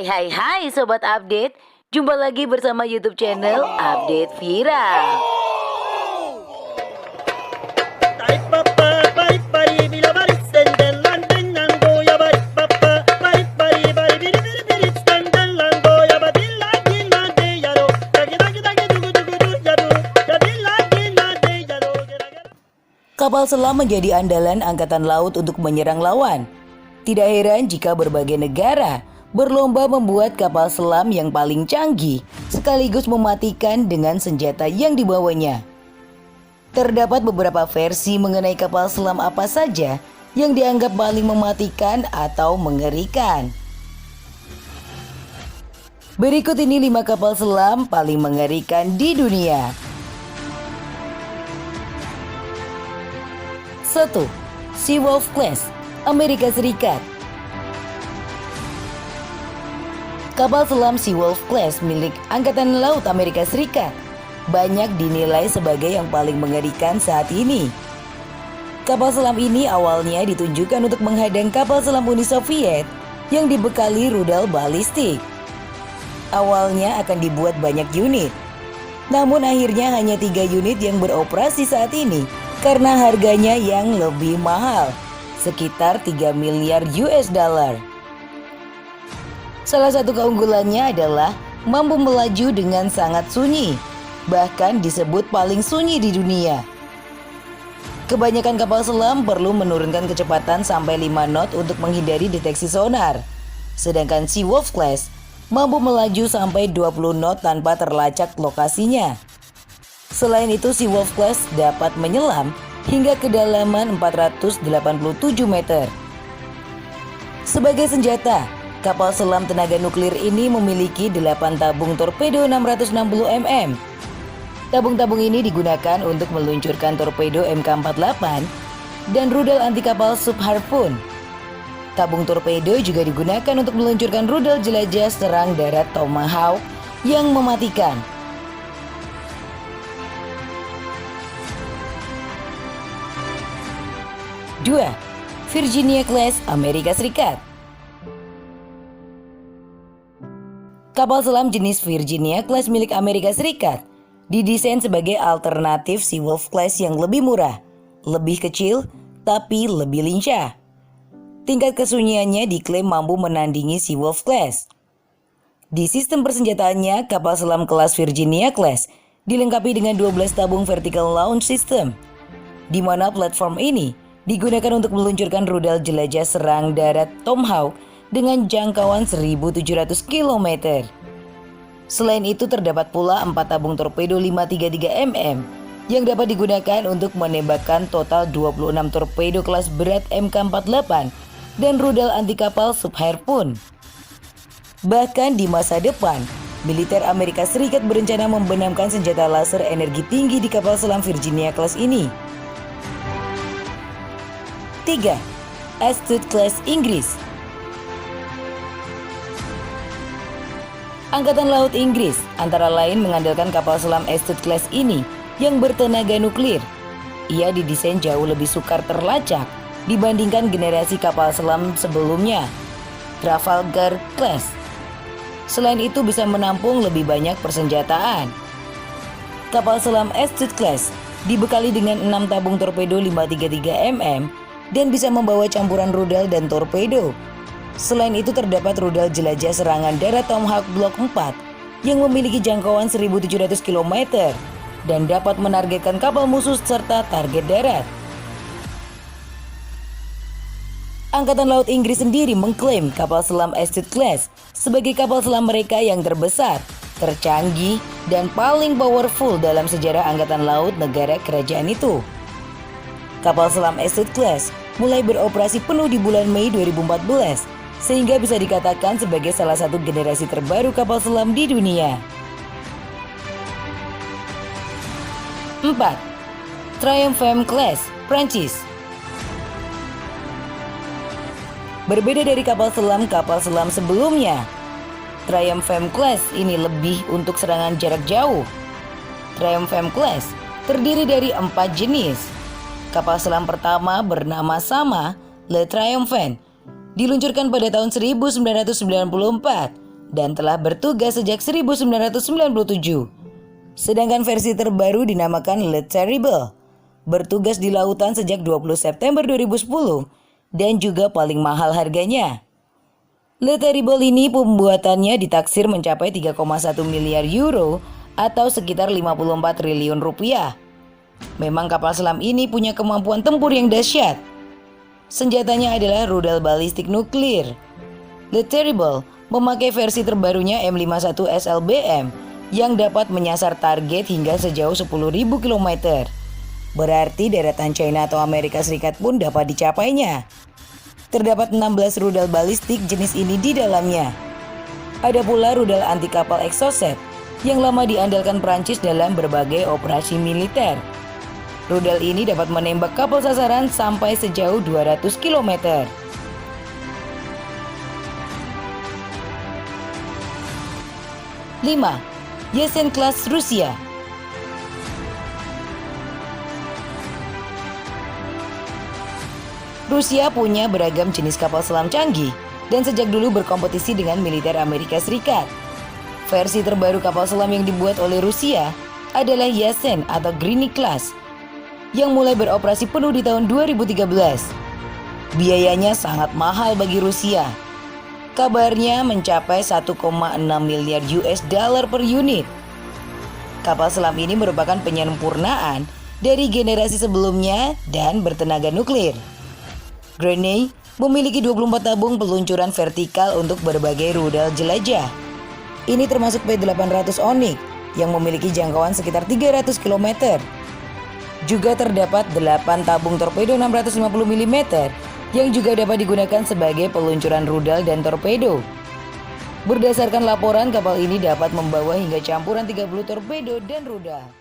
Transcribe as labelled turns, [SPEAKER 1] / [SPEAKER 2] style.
[SPEAKER 1] Hai Sobat Update. Jumpa lagi bersama YouTube channel Update Viral. Kapal selam menjadi andalan angkatan laut untuk menyerang lawan. Tidak heran jika berbagai negara berlomba membuat kapal selam yang paling canggih sekaligus mematikan dengan senjata yang dibawanya. Terdapat beberapa versi mengenai kapal selam apa saja yang dianggap paling mematikan atau mengerikan. Berikut ini 5 kapal selam paling mengerikan di dunia. 1. Seawolf Class, Amerika Serikat. Kapal selam Seawolf Class milik Angkatan Laut Amerika Serikat banyak dinilai sebagai yang paling mengerikan saat ini. Kapal selam ini awalnya ditunjukkan untuk menghadang kapal selam Uni Soviet yang dibekali rudal balistik. Awalnya akan dibuat banyak unit, namun akhirnya hanya 3 unit yang beroperasi saat ini karena harganya yang lebih mahal, sekitar 3 miliar US dollar. Salah satu keunggulannya adalah mampu melaju dengan sangat sunyi, bahkan disebut paling sunyi di dunia. Kebanyakan kapal selam perlu menurunkan kecepatan sampai 5 knot untuk menghindari deteksi sonar. Sedangkan Seawolf Class mampu melaju sampai 20 knot tanpa terlacak lokasinya. Selain itu, Seawolf Class dapat menyelam hingga kedalaman 487 meter. Sebagai senjata, kapal selam tenaga nuklir ini memiliki 8 tabung torpedo 660 mm. Tabung-tabung ini digunakan untuk meluncurkan torpedo Mk48 dan rudal anti kapal Subharpoon. Tabung torpedo juga digunakan untuk meluncurkan rudal jelajah serang darat Tomahawk yang mematikan. 2. Virginia Class, Amerika Serikat. Kapal selam jenis Virginia Class milik Amerika Serikat didesain sebagai alternatif Seawolf Class yang lebih murah, lebih kecil, tapi lebih lincah. Tingkat kesunyiannya diklaim mampu menandingi Seawolf Class. Di sistem persenjataannya, kapal selam kelas Virginia Class dilengkapi dengan 12 tabung vertical launch system, di mana platform ini digunakan untuk meluncurkan rudal jelajah serang darat Tomahawk dengan jangkauan 1.700 km. Selain itu terdapat pula 4 tabung torpedo 533 mm yang dapat digunakan untuk menembakkan total 26 torpedo kelas berat Mk48 dan rudal anti kapal Subharpoon. Bahkan di masa depan, militer Amerika Serikat berencana membenamkan senjata laser energi tinggi di kapal selam Virginia Class ini. 3. Astute Class, Inggris. Angkatan Laut Inggris antara lain mengandalkan kapal selam Astute Class ini yang bertenaga nuklir. Ia didesain jauh lebih sukar terlacak dibandingkan generasi kapal selam sebelumnya, Trafalgar Class. Selain itu bisa menampung lebih banyak persenjataan. Kapal selam Astute Class dibekali dengan 6 tabung torpedo 533 mm dan bisa membawa campuran rudal dan torpedo. Selain itu terdapat rudal jelajah serangan darat Tomahawk Block 4 yang memiliki jangkauan 1.700 km dan dapat menargetkan kapal musuh serta target darat. Angkatan Laut Inggris sendiri mengklaim kapal selam Astute Class sebagai kapal selam mereka yang terbesar, tercanggih, dan paling powerful dalam sejarah angkatan laut negara kerajaan itu. Kapal selam Astute Class mulai beroperasi penuh di bulan Mei 2014, sehingga bisa dikatakan sebagai salah satu generasi terbaru kapal selam di dunia. 4. Triumph Class, Prancis. Berbeda dari kapal selam sebelumnya, Triumph Class ini lebih untuk serangan jarak jauh. Triumph Class terdiri dari 4 jenis. Kapal selam pertama bernama sama, Le Triomphant, diluncurkan pada tahun 1994 dan telah bertugas sejak 1997. Sedangkan versi terbaru dinamakan Le Terrible, bertugas di lautan sejak 20 September 2010 dan juga paling mahal harganya. Le Terrible ini pembuatannya ditaksir mencapai 3,1 miliar euro atau sekitar 54 triliun rupiah. Memang kapal selam ini punya kemampuan tempur yang dahsyat. Senjatanya adalah rudal balistik nuklir. Le Terrible memakai versi terbarunya M51 SLBM yang dapat menyasar target hingga sejauh 10.000 km. Berarti daratan China atau Amerika Serikat pun dapat dicapainya. Terdapat 16 rudal balistik jenis ini di dalamnya. Ada pula rudal anti kapal Exocet yang lama diandalkan Prancis dalam berbagai operasi militer. Rudal ini dapat menembak kapal sasaran sampai sejauh 200 km. 5. Yesen Class Rusia. Rusia punya beragam jenis kapal selam canggih dan sejak dulu berkompetisi dengan militer Amerika Serikat. Versi terbaru kapal selam yang dibuat oleh Rusia adalah Yesen atau Greeny Class yang mulai beroperasi penuh di tahun 2013. Biayanya sangat mahal bagi Rusia. Kabarnya mencapai 1,6 miliar US dollar per unit. Kapal selam ini merupakan penyempurnaan dari generasi sebelumnya dan bertenaga nuklir. Greeny memiliki 24 tabung peluncuran vertikal untuk berbagai rudal jelajah. Ini termasuk P-800 Onyx yang memiliki jangkauan sekitar 300 km. Juga terdapat 8 tabung torpedo 650 mm yang juga dapat digunakan sebagai peluncuran rudal dan torpedo. Berdasarkan laporan, kapal ini dapat membawa hingga campuran 30 torpedo dan rudal.